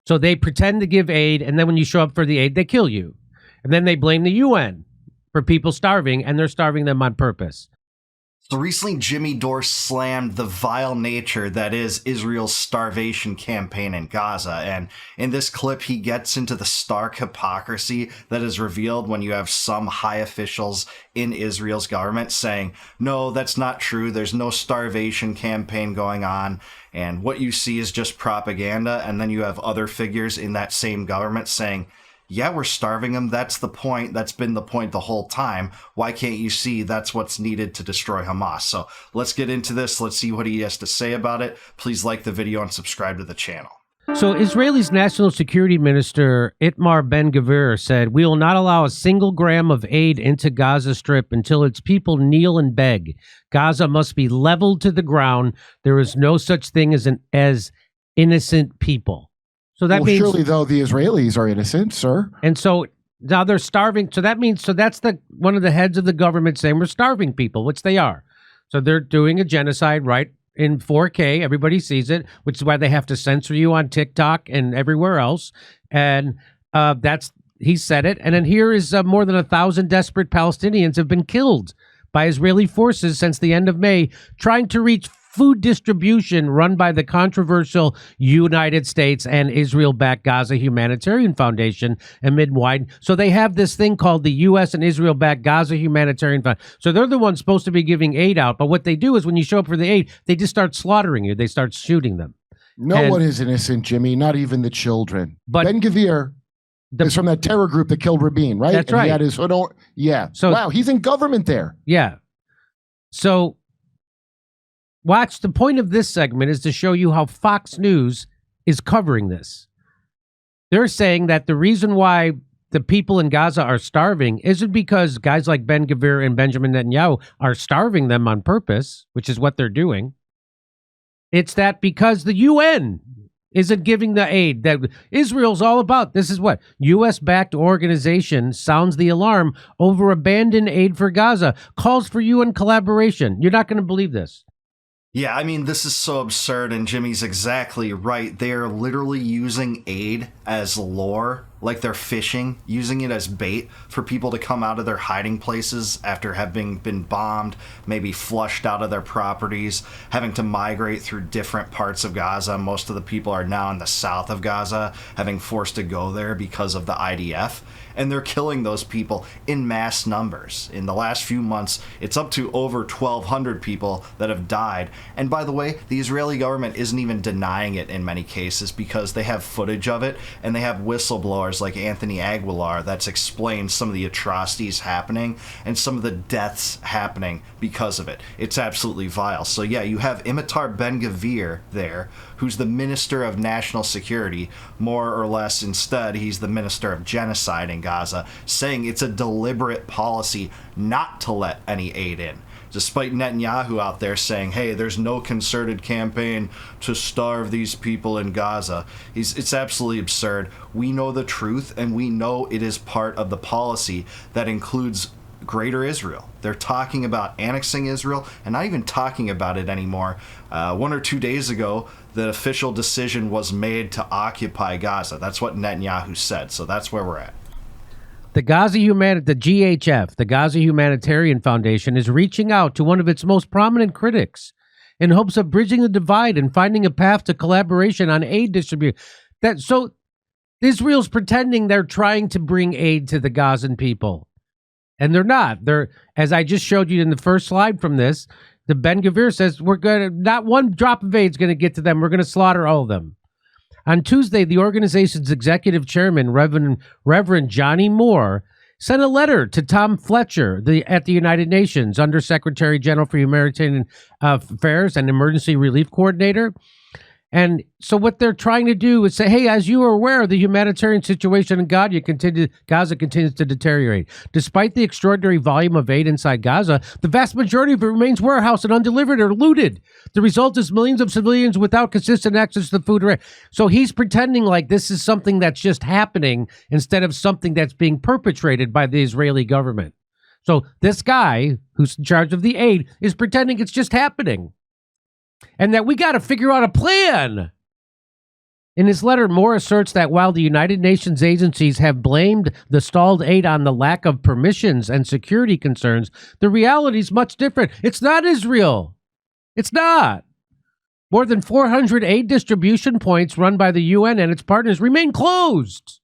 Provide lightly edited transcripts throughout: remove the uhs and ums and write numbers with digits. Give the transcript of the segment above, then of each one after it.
So they pretend to give aid, and then when you show up for the aid, they kill you. And then they blame the UN for people starving, and they're starving them on purpose. So recently, Jimmy Dore slammed the vile nature that is Israel's starvation campaign in Gaza. And in this clip, he gets into the stark hypocrisy that is revealed when you have some high officials in Israel's government saying, no, that's not true. There's no starvation campaign going on. And what you see is just propaganda. And then you have other figures in that same government saying, yeah, we're starving them. That's the point. That's been the point the whole time. Why can't you see that's what's needed to destroy Hamas? So let's get into this. Let's see what he has to say about it. Please like the video and subscribe to the channel. So Israel's National Security Minister Itamar Ben-Gvir said, we will not allow a single gram of aid into Gaza Strip until its people kneel and beg. Gaza must be leveled to the ground. There is no such thing as innocent people. So that means surely, though, the Israelis are innocent, sir. And so now they're starving. So that means, that's one of the heads of the government saying we're starving people, which they are. So they're doing a genocide, right, in 4K. Everybody sees it, which is why they have to censor you on TikTok and everywhere else. And he said it. And then here is more than 1,000 desperate Palestinians have been killed by Israeli forces since the end of May, trying to reach food distribution run by the controversial United States and Israel-backed Gaza Humanitarian Foundation amid wide. So they have this thing called the U.S. and Israel-backed Gaza Humanitarian Foundation. So they're the ones supposed to be giving aid out. But what they do is when you show up for the aid, they just start slaughtering you. They start shooting them. No one is innocent, Jimmy, not even the children. But Ben-Gvir is from that terror group that killed Rabin, right? That's right. He had his hood on. Yeah. So, wow, he's in government there. Yeah. So watch, the point of this segment is to show you how Fox News is covering this. They're saying that the reason why the people in Gaza are starving isn't because guys like Ben-Gvir and Benjamin Netanyahu are starving them on purpose, which is what they're doing. It's that because the UN isn't giving the aid that Israel's all about. This is what U.S.-backed organization sounds the alarm over abandoned aid for Gaza, calls for UN collaboration. You're not going to believe this. Yeah, I mean, this is so absurd, and Jimmy's exactly right. They are literally using aid as lure, like they're fishing, using it as bait for people to come out of their hiding places after having been bombed, maybe flushed out of their properties, having to migrate through different parts of Gaza. Most of the people are now in the south of Gaza, having forced to go there because of the IDF. And they're killing those people in mass numbers. In the last few months, it's up to over 1,200 people that have died. And by the way, the Israeli government isn't even denying it in many cases because they have footage of it, and they have whistleblowers like Anthony Aguilar that's explained some of the atrocities happening and some of the deaths happening because of it. It's absolutely vile. So yeah, you have Itamar Ben-Gvir there, who's the Minister of National Security, more or less. Instead, he's the Minister of Genocide in Gaza, saying it's a deliberate policy not to let any aid in. Despite Netanyahu out there saying, hey, there's no concerted campaign to starve these people in Gaza. It's absolutely absurd. We know the truth, and we know it is part of the policy that includes Greater Israel. They're talking about annexing Israel and not even talking about it anymore. 1 or 2 days ago, the official decision was made to occupy Gaza. That's what Netanyahu said. So that's where we're at. The GHF, the Gaza Humanitarian Foundation, is reaching out to one of its most prominent critics in hopes of bridging the divide and finding a path to collaboration on aid distribution. So Israel's pretending they're trying to bring aid to the Gazan people. And they're not. They're, as I just showed you in the first slide from this, the Ben-Gvir says not one drop of aid is going to get to them. We're going to slaughter all of them. On Tuesday, the organization's executive chairman, Reverend Johnny Moore, sent a letter to Tom Fletcher at the United Nations, Under Secretary General for Humanitarian Affairs and Emergency Relief Coordinator. And so what they're trying to do is say, hey, as you are aware, the humanitarian situation in Gaza continues to deteriorate. Despite the extraordinary volume of aid inside Gaza, the vast majority of it remains warehoused and undelivered or looted. The result is millions of civilians without consistent access to food. So he's pretending like this is something that's just happening instead of something that's being perpetrated by the Israeli government. So this guy who's in charge of the aid is pretending it's just happening. And that we got to figure out a plan. In his letter, Moore asserts that while the United Nations agencies have blamed the stalled aid on the lack of permissions and security concerns, the reality is much different. It's not Israel. It's not. More than 400 aid distribution points run by the UN and its partners remain closed.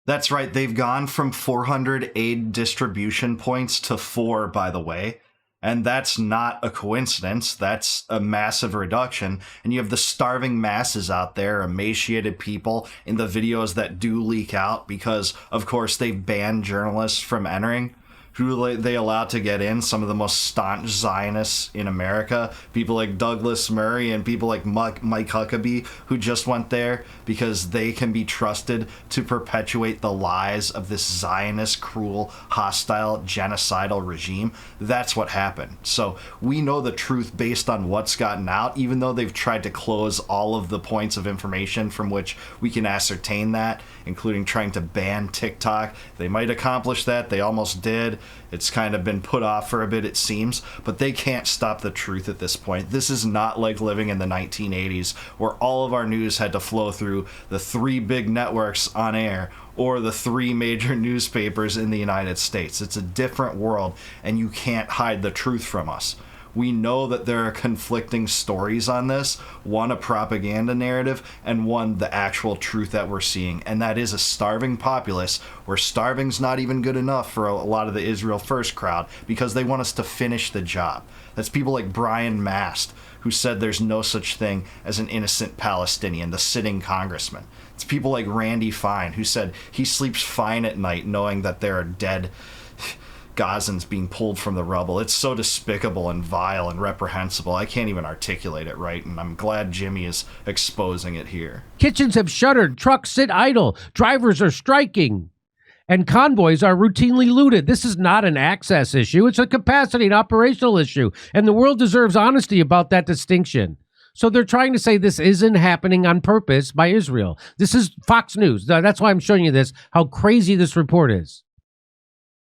That's right. They've gone from 400 aid distribution points to 4, by the way. And that's not a coincidence. That's a massive reduction. And you have the starving masses out there, emaciated people in the videos that do leak out because, of course, they banned journalists from entering. Who they allowed to get in? Some of the most staunch Zionists in America. People like Douglas Murray and people like Mike Huckabee, who just went there because they can be trusted to perpetuate the lies of this Zionist, cruel, hostile, genocidal regime. That's what happened. So we know the truth based on what's gotten out, even though they've tried to close all of the points of information from which we can ascertain that, including trying to ban TikTok. They might accomplish that. They almost did. It's kind of been put off for a bit, it seems, but they can't stop the truth at this point. This is not like living in the 1980s where all of our news had to flow through the 3 big networks on air or the 3 major newspapers in the United States. It's a different world, and you can't hide the truth from us. We know that there are conflicting stories on this, one a propaganda narrative and one the actual truth that we're seeing, and that is a starving populace where starving's not even good enough for a lot of the Israel First crowd because they want us to finish the job. That's people like Brian Mast, who said there's no such thing as an innocent Palestinian, the sitting congressman. It's people like Randy Fine, who said he sleeps fine at night knowing that there are dead Gazans being pulled from the rubble. It's so despicable and vile and reprehensible. I can't even articulate it right, and I'm glad Jimmy is exposing it here. Kitchens have shuttered, trucks sit idle, drivers are striking, and convoys are routinely looted. This is not an access issue. It's a capacity and operational issue, and the world deserves honesty about that distinction. So they're trying to say this isn't happening on purpose by Israel. This is Fox News. That's why I'm showing you this, how crazy this report is.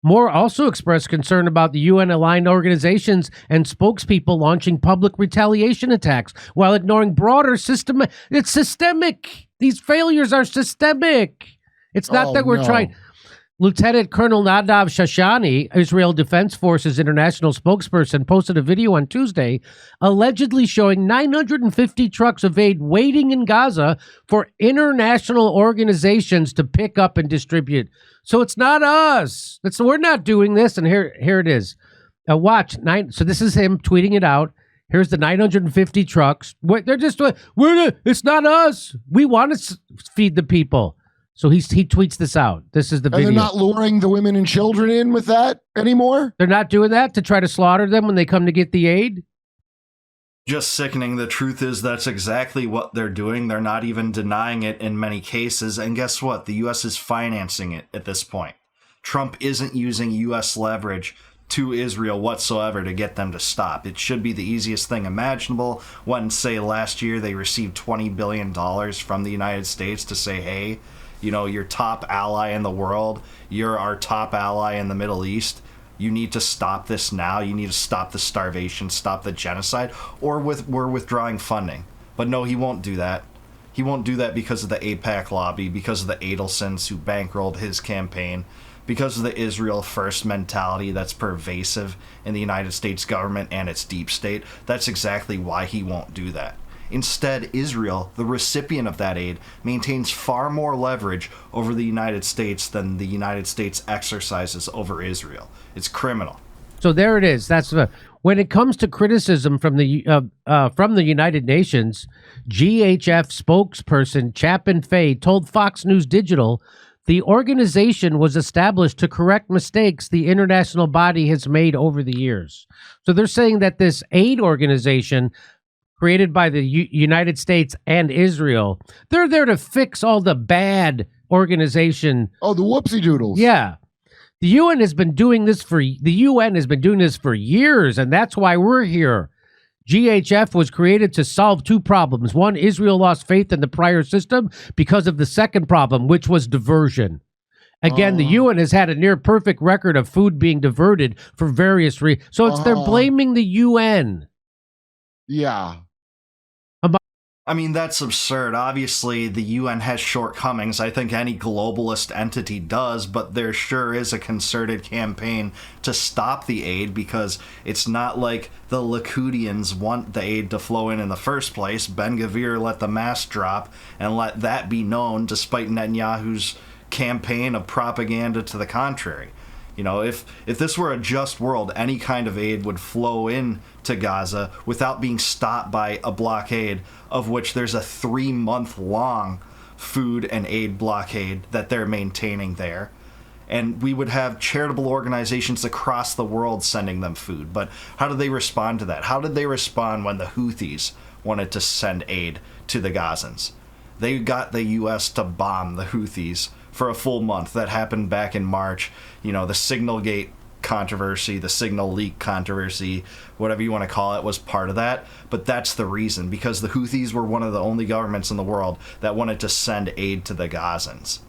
Moore also expressed concern about the UN-aligned organizations and spokespeople launching public retaliation attacks while ignoring broader system. It's systemic. These failures are systemic. It's not that we're trying. Lieutenant Colonel Nadav Shashani, Israel Defense Forces international spokesperson, posted a video on Tuesday allegedly showing 950 trucks of aid waiting in Gaza for international organizations to pick up and distribute. So it's not us. We're not doing this. And here it is. Watch. So this is him tweeting it out. Here's the 950 trucks. They're just, it's not us. We want to feed the people. So he tweets this out. This is the video. And they're not luring the women and children in with that anymore? They're not doing that to try to slaughter them when they come to get the aid? Just sickening. The truth is that's exactly what they're doing. They're not even denying it in many cases. And guess what? The U.S. is financing it at this point. Trump isn't using U.S. leverage to Israel whatsoever to get them to stop. It should be the easiest thing imaginable. When, say, last year they received $20 billion from the United States to say, hey, you know, your top ally in the world, you're our top ally in the Middle East. You need to stop this now. You need to stop the starvation, stop the genocide, or we're withdrawing funding. But no, he won't do that. He won't do that because of the AIPAC lobby, because of the Adelsons who bankrolled his campaign, because of the Israel First mentality that's pervasive in the United States government and its deep state. That's exactly why he won't do that. Instead, Israel, the recipient of that aid, maintains far more leverage over the United States than the United States exercises over Israel. It's criminal. So there it is. That's when it comes to criticism from the United Nations. GHF spokesperson Chapin Fay told Fox News Digital the organization was established to correct mistakes the international body has made over the years. So they're saying that this aid organization created by the United States and Israel, they're there to fix all the bad organization. Oh, the whoopsie doodles. Yeah. The UN has been doing this for years, and that's why we're here. GHF was created to solve 2 problems. One, Israel lost faith in the prior system because of the second problem, which was diversion. Again, the UN has had a near perfect record of food being diverted for various reasons. So they're blaming the UN. Yeah. I mean, that's absurd. Obviously, the UN has shortcomings. I think any globalist entity does, but there sure is a concerted campaign to stop the aid, because it's not like the Likudians want the aid to flow in the first place. Ben Gvir let the mask drop and let that be known, despite Netanyahu's campaign of propaganda to the contrary. You know, if this were a just world, any kind of aid would flow in to Gaza without being stopped by a blockade, of which there's a 3-month-long food and aid blockade that they're maintaining there. And we would have charitable organizations across the world sending them food. But how did they respond to that? How did they respond when the Houthis wanted to send aid to the Gazans? They got the U.S. to bomb the Houthis for a full month. That happened back in March. You know, the Signalgate controversy, the signal leak controversy, whatever you want to call it, was part of that. But that's the reason, because the Houthis were one of the only governments in the world that wanted to send aid to the Gazans.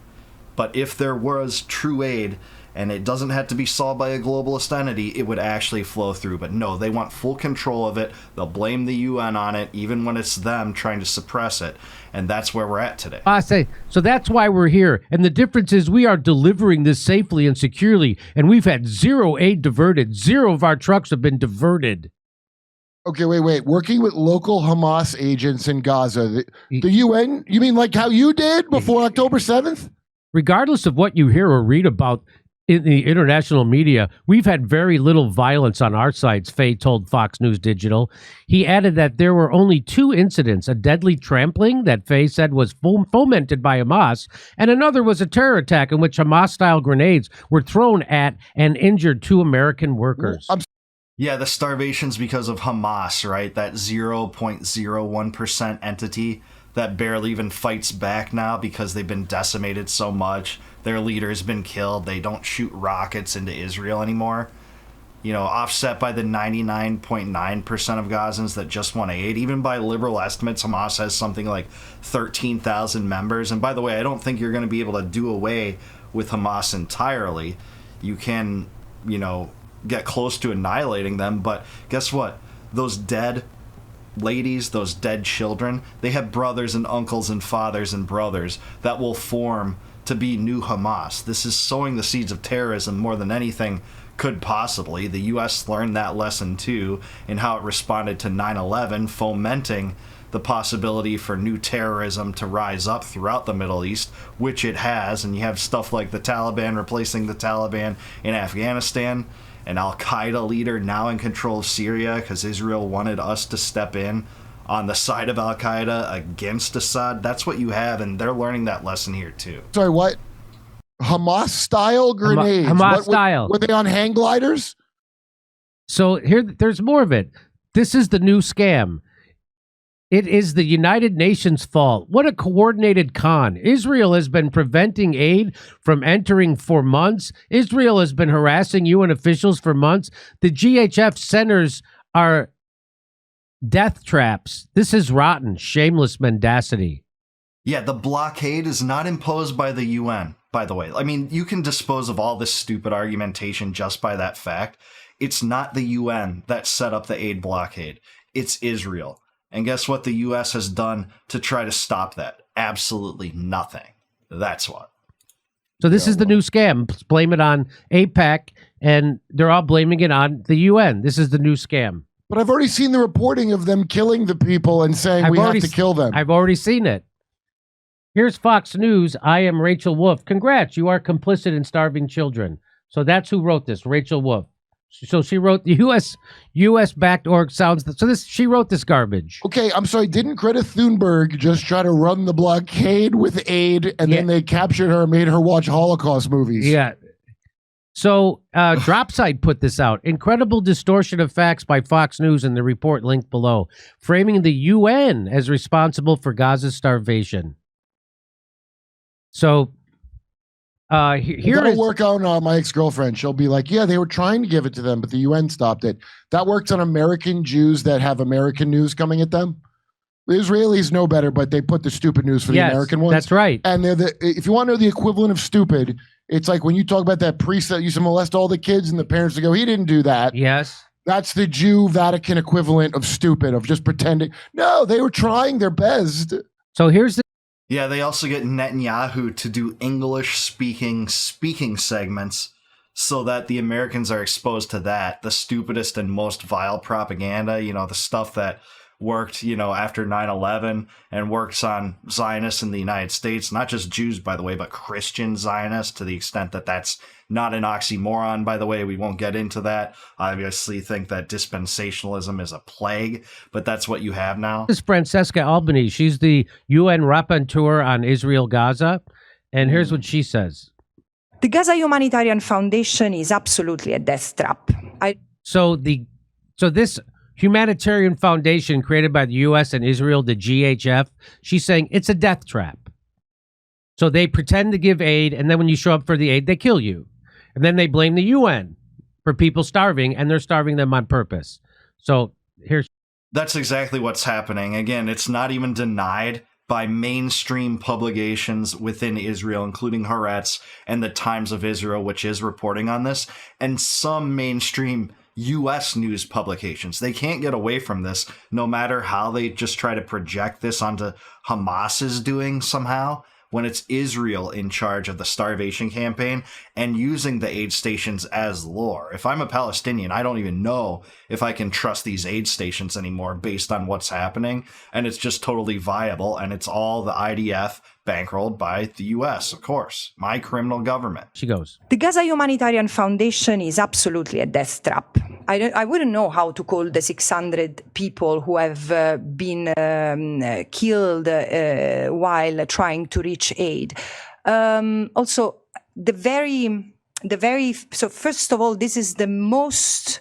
But if there was true aid, and it doesn't have to be solved by a globalist entity, it would actually flow through. But no, they want full control of it. They'll blame the UN on it, even when it's them trying to suppress it. And that's where we're at today. I say, so that's why we're here. And the difference is we are delivering this safely and securely. And we've had zero aid diverted. 0 of our trucks have been diverted. Okay, wait. Working with local Hamas agents in Gaza. The UN, you mean like how you did before October 7th? Regardless of what you hear or read about in the international media, we've had very little violence on our sites, Faye told Fox News Digital. He added that there were only 2 incidents, a deadly trampling that Faye said was fomented by Hamas, and another was a terror attack in which Hamas-style grenades were thrown at and injured 2 American workers. Yeah, the starvation's because of Hamas, right? That 0.01% entity that barely even fights back now because they've been decimated so much. Their leader's been killed. They don't shoot rockets into Israel anymore. You know, offset by the 99.9% of Gazans that just want aid. Even by liberal estimates, Hamas has something like 13,000 members. And by the way, I don't think you're going to be able to do away with Hamas entirely. You can, you know, get close to annihilating them. But guess what? Those dead ladies, those dead children, they have brothers and uncles and fathers and brothers that will form to be new Hamas. This is sowing the seeds of terrorism more than anything could possibly. The U.S. learned that lesson too in how it responded to 9/11, fomenting the possibility for new terrorism to rise up throughout the Middle East, which it has. And you have stuff like the Taliban replacing the Taliban in Afghanistan, an Al-Qaeda leader now in control of Syria because Israel wanted us to step in on the side of Al-Qaeda against Assad. That's what you have, and they're learning that lesson here too. Sorry, what? Hamas-style grenades? Hamas-style. Were they on hang gliders? So there's more of it. This is the new scam. It is the United Nations' fault. What a coordinated con. Israel has been preventing aid from entering for months. Israel has been harassing UN officials for months. The GHF centers are death traps. This is rotten, shameless mendacity. Yeah, the blockade is not imposed by the UN, by the way. I mean, you can dispose of all this stupid argumentation just by that fact. It's not the UN that set up the aid blockade. It's Israel. And guess what the U.S. has done to try to stop that? Absolutely nothing. That's what. So this is the new scam. Blame it on AIPAC, and they're all blaming it on the UN. This is the new scam. But I've already seen the reporting of them killing the people and saying we have to kill them. I've already seen it. Here's Fox News. I am Rachel Wolf. Congrats, you are complicit in starving children. So that's who wrote this, Rachel Wolf. So she wrote the U.S. backed org sounds. She wrote this garbage. Okay, I'm sorry. Didn't Greta Thunberg just try to run the blockade with aid, and then they captured her and made her watch Holocaust movies? Yeah. So Dropsite put this out. Incredible distortion of facts by Fox News in the report linked below, framing the UN as responsible for Gaza's starvation. So here it'll work out on my ex-girlfriend. She'll be like, yeah, they were trying to give it to them, but the UN stopped it. That works on American Jews that have American news coming at them. The Israelis know better, but they put the stupid news for the American ones. That's right. And if you want to know the equivalent of stupid, it's like when you talk about that priest that used to molest all the kids and the parents to go, he didn't do that. Yes. That's the Jew Vatican equivalent of stupid, of just pretending. No, they were trying their best. So here's the Yeah, they also get Netanyahu to do English speaking segments so that the Americans are exposed to that, the stupidest and most vile propaganda, the stuff that worked, after 9/11 and works on Zionists in the United States, not just Jews, by the way, but Christian Zionists, to the extent that that's not an oxymoron, by the way. We won't get into that. I obviously think that dispensationalism is a plague, but that's what you have now. This is Francesca Albanese. She's the UN rapporteur on Israel Gaza. And here's what she says. The Gaza Humanitarian Foundation is absolutely a death trap. So this Humanitarian Foundation created by the U.S. and Israel, the GHF, she's saying it's a death trap. So they pretend to give aid, and then when you show up for the aid, they kill you. And then they blame the UN for people starving, and they're starving them on purpose. So here's... That's exactly what's happening. Again, it's not even denied by mainstream publications within Israel, including Haaretz and the Times of Israel, which is reporting on this, and some mainstream U.S. news publications. They can't get away from this, no matter how they just try to project this onto Hamas's doing somehow, when it's Israel in charge of the starvation campaign and using the aid stations as lore. If I'm a Palestinian, I don't even know if I can trust these aid stations anymore based on what's happening, and it's just totally viable, and it's all the IDF bankrolled by the U.S., of course, my criminal government. She goes. The Gaza Humanitarian Foundation is absolutely a death trap. I wouldn't know how to call the 600 people who have been killed while trying to reach aid. Also, so first of all, this is the most,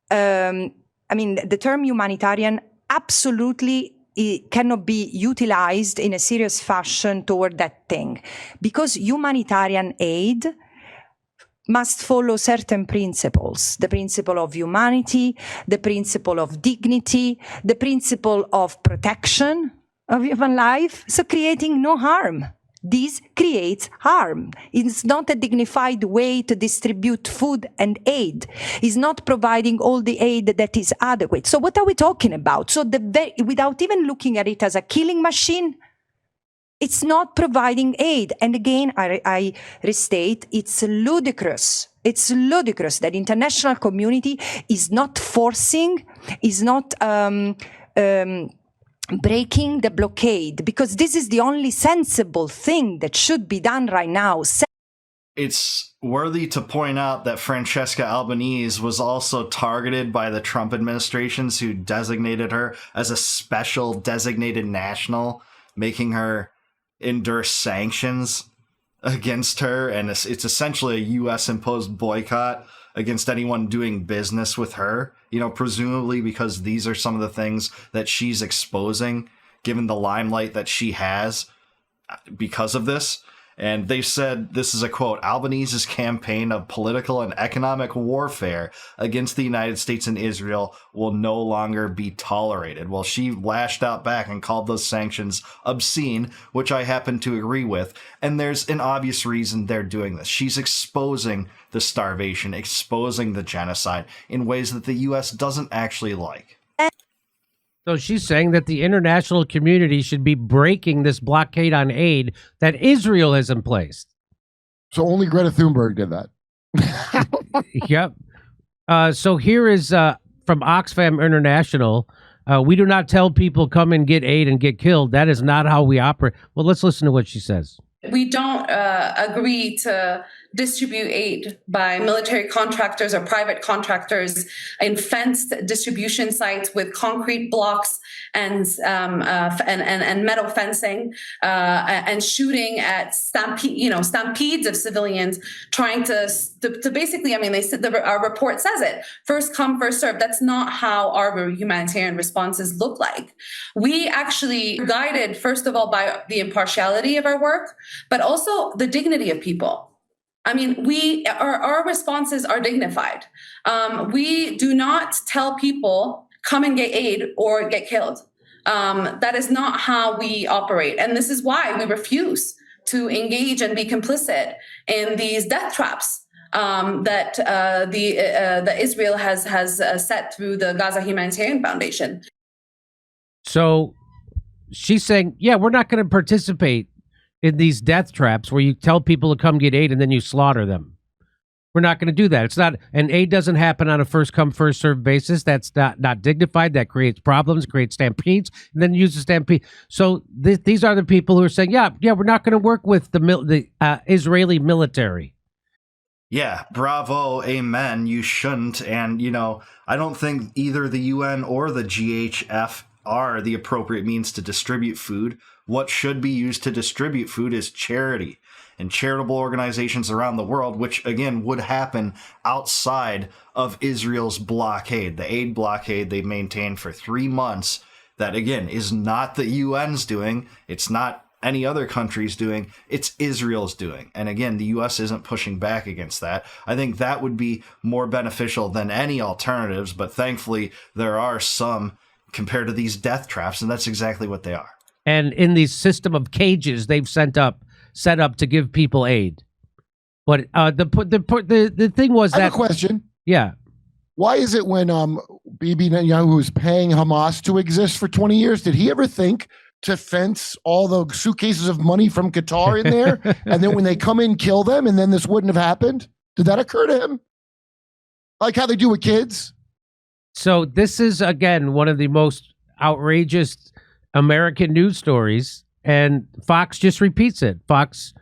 the term humanitarian absolutely it cannot be utilized in a serious fashion toward that thing, because humanitarian aid must follow certain principles: the principle of humanity, the principle of dignity, the principle of protection of human life, so creating no harm. This creates harm. It's not a dignified way to distribute food and aid. It's not providing all the aid that is adequate. So what are we talking about? So without even looking at it as a killing machine, it's not providing aid. And again, I restate, it's ludicrous. It's ludicrous that international community is not forcing, is not breaking the blockade, because this is the only sensible thing that should be done right now. It's worthy to point out that Francesca Albanese was also targeted by the Trump administrations, who designated her as a special designated national, making her endure sanctions against her. And it's essentially a U.S. imposed boycott against anyone doing business with her, presumably because these are some of the things that she's exposing, given the limelight that she has because of this. And they said, this is a quote, Albanese's campaign of political and economic warfare against the United States and Israel will no longer be tolerated. Well, she lashed out back and called those sanctions obscene, which I happen to agree with. And there's an obvious reason they're doing this. She's exposing the starvation, exposing the genocide in ways that the U.S. doesn't actually like. So she's saying that the international community should be breaking this blockade on aid that Israel has in place. So only Greta Thunberg did that. Yep. So here is from Oxfam International. We do not tell people come and get aid and get killed. That is not how we operate. Well, let's listen to what she says. We don't agree to distribute aid by military contractors or private contractors in fenced distribution sites with concrete blocks and metal fencing and shooting at stampedes of civilians, trying to basically, they said our report says it, first come, first serve. That's not how our humanitarian responses look like. We actually guided, first of all, by the impartiality of our work, but also the dignity of people. Our responses are dignified. We do not tell people come and get aid or get killed. That is not how we operate. And this is why we refuse to engage and be complicit in these death traps. that Israel has set through the Gaza Humanitarian Foundation. So she's saying, yeah, we're not going to participate in these death traps where you tell people to come get aid and then you slaughter them. We're not going to do that. It's not, and aid doesn't happen on a first come, first served basis. That's not dignified. That creates problems, creates stampedes, and then use the stampede. So these are the people who are saying, yeah, we're not going to work with the Israeli military. Yeah, bravo, amen. You shouldn't. And, I don't think either the UN or the GHF are the appropriate means to distribute food. What should be used to distribute food is charity and charitable organizations around the world, which, again, would happen outside of Israel's blockade, the aid blockade they've maintained for 3 months. That, again, is not the UN's doing. It's not any other country's doing. It's Israel's doing. And again, the US isn't pushing back against that. I think that would be more beneficial than any alternatives, but thankfully there are some compared to these death traps, and that's exactly what they are. And in the system of cages they've set up to give people aid. But the thing was I have a question. Yeah. Why is it when Bibi Netanyahu is paying Hamas to exist for 20 years, did he ever think to fence all the suitcases of money from Qatar in there? And then when they come in, kill them, and then this wouldn't have happened? Did that occur to him? Like how they do with kids? So this is, again, one of the most outrageous American news stories, and Fox just repeats it. Fox.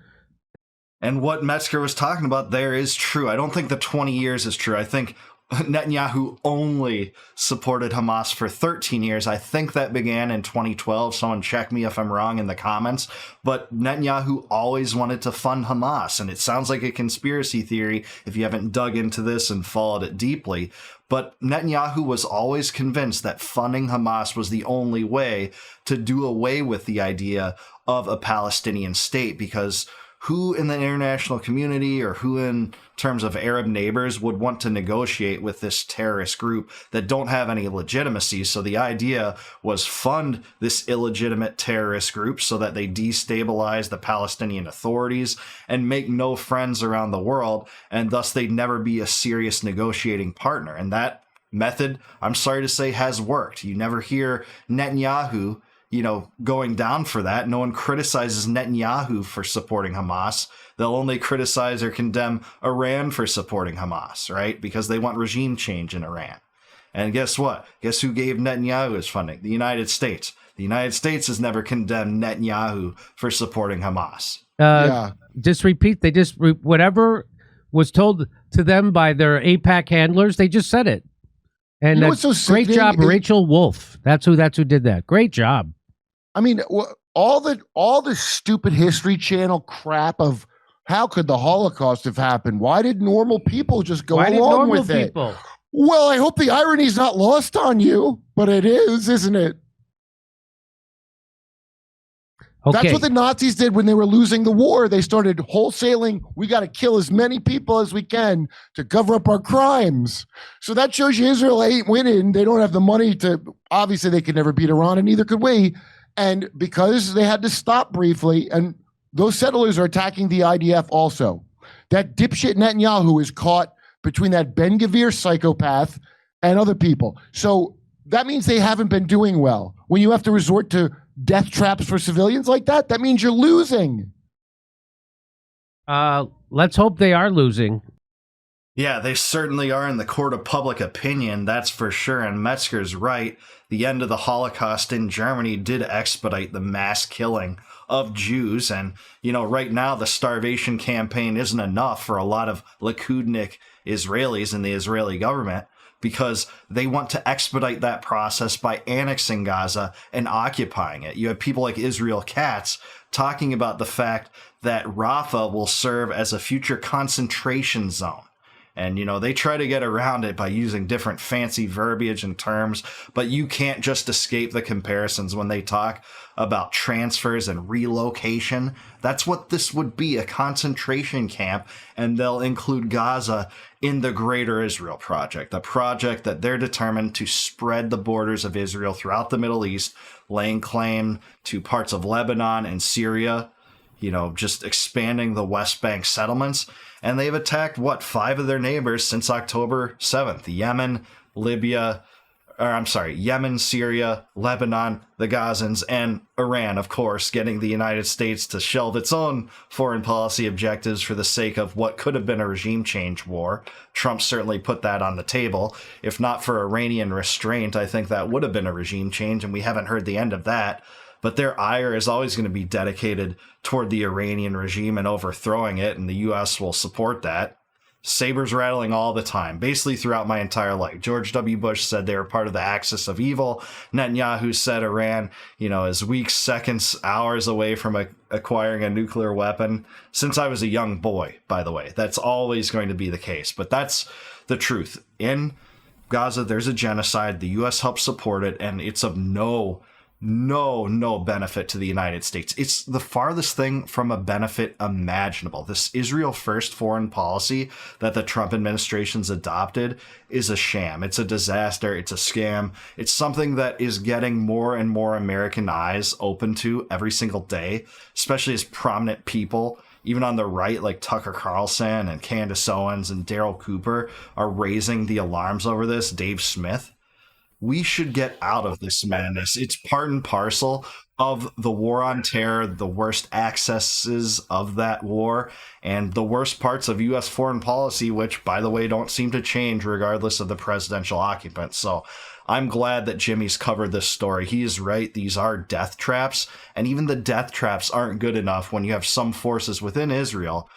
And what Metzger was talking about there is true. I don't think the 20 years is true. I think Netanyahu only supported Hamas for 13 years. I think that began in 2012. Someone check me if I'm wrong in the comments. But Netanyahu always wanted to fund Hamas. And it sounds like a conspiracy theory if you haven't dug into this and followed it deeply. But Netanyahu was always convinced that funding Hamas was the only way to do away with the idea of a Palestinian state, because who in the international community or who in terms of Arab neighbors would want to negotiate with this terrorist group that don't have any legitimacy? So the idea was fund this illegitimate terrorist group so that they destabilize the Palestinian authorities and make no friends around the world, and thus they'd never be a serious negotiating partner. And that method, I'm sorry to say, has worked. You never hear Netanyahu going down for that. No one criticizes Netanyahu for supporting Hamas. They'll only criticize or condemn Iran for supporting Hamas, right? Because they want regime change in Iran. And guess what? Guess who gave Netanyahu his funding? The United States. The United States has never condemned Netanyahu for supporting Hamas. Just repeat. Whatever was told to them by their AIPAC handlers, they just said it. And great job, Rachel Wolf. That's who did that. Great job. I mean, all the stupid History Channel crap of how could the Holocaust have happened? Why did normal people just go along with it? Well, I hope the irony's not lost on you, but it is, isn't it? Okay. That's what the Nazis did when they were losing the war. They started wholesaling. We got to kill as many people as we can to cover up our crimes. So that shows you Israel ain't winning. They don't have the money to, obviously they could never beat Iran, and neither could we. And because they had to stop briefly, and those settlers are attacking the IDF also. That dipshit Netanyahu is caught between that Ben Gvir psychopath and other people. So that means they haven't been doing well. When you have to resort to death traps for civilians like that, that means you're losing. Let's hope they are losing. Yeah, they certainly are in the court of public opinion, that's for sure. And Metzger's right. The end of the Holocaust in Germany did expedite the mass killing of Jews. And, right now the starvation campaign isn't enough for a lot of Likudnik Israelis in the Israeli government, because they want to expedite that process by annexing Gaza and occupying it. You have people like Israel Katz talking about the fact that Rafah will serve as a future concentration zone. And, they try to get around it by using different fancy verbiage and terms, but you can't just escape the comparisons when they talk about transfers and relocation. That's what this would be, a concentration camp, and they'll include Gaza in the Greater Israel Project, the project that they're determined to spread the borders of Israel throughout the Middle East, laying claim to parts of Lebanon and Syria. just expanding the West Bank settlements. And they've attacked, 5 of their neighbors since October 7th. Yemen, Syria, Lebanon, the Gazans, and Iran, of course, getting the United States to shelve its own foreign policy objectives for the sake of what could have been a regime change war. Trump certainly put that on the table. If not for Iranian restraint, I think that would have been a regime change, and we haven't heard the end of that. But their ire is always going to be dedicated toward the Iranian regime and overthrowing it, and the U.S. will support that. Sabers rattling all the time, basically throughout my entire life. George W. Bush said they were part of the axis of evil. Netanyahu said Iran, is weeks, seconds, hours away from acquiring a nuclear weapon. Since I was a young boy, by the way, that's always going to be the case. But that's the truth. In Gaza, there's a genocide. The U.S. helps support it, and it's of no benefit to the United States. It's the farthest thing from a benefit imaginable. This Israel first foreign policy that the Trump administration's adopted is a sham. It's a disaster. It's a scam. It's something that is getting more and more American eyes open to every single day, especially as prominent people, even on the right, like Tucker Carlson and Candace Owens and Daryl Cooper, are raising the alarms over this. Dave Smith. We should get out of this madness. It's part and parcel of the war on terror, the worst excesses of that war, and the worst parts of U.S. foreign policy, which, by the way, don't seem to change regardless of the presidential occupant. So I'm glad that Jimmy's covered this story. He is right. These are death traps, and even the death traps aren't good enough when you have some forces within Israel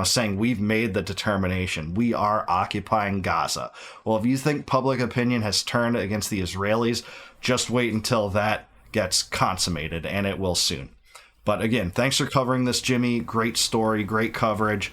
saying we've made the determination. We are occupying Gaza. Well, if you think public opinion has turned against the Israelis, just wait until that gets consummated, and it will soon. But again, thanks for covering this, Jimmy. Great story, great coverage,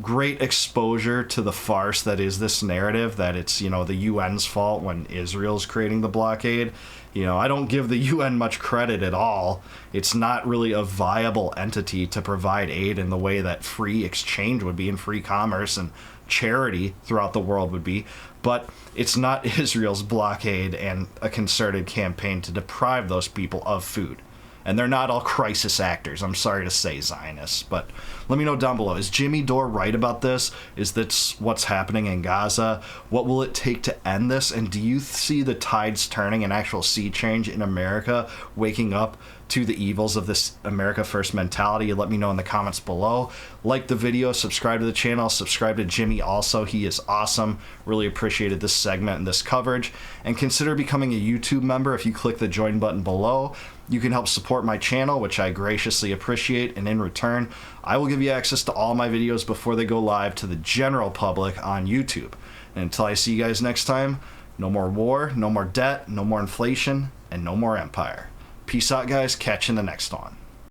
great exposure to the farce that is this narrative that it's, the UN's fault when Israel's creating the blockade. I don't give the UN much credit at all. It's not really a viable entity to provide aid in the way that free exchange would be and free commerce and charity throughout the world would be. But it's not Israel's blockade and a concerted campaign to deprive those people of food. And they're not all crisis actors, I'm sorry to say, Zionists. But let me know down below. Is Jimmy Dore right about this? Is this what's happening in Gaza? What will it take to end this? And do you see the tides turning, an actual sea change in America, waking up to the evils of this America First mentality? Let me know in the comments below. Like the video, subscribe to the channel, subscribe to Jimmy also. He is awesome. Really appreciated this segment and this coverage. And consider becoming a YouTube member if you click the join button below. You can help support my channel, which I graciously appreciate, and in return, I will give you access to all my videos before they go live to the general public on YouTube. And until I see you guys next time, no more war, no more debt, no more inflation, and no more empire. Peace out, guys. Catch you in the next one.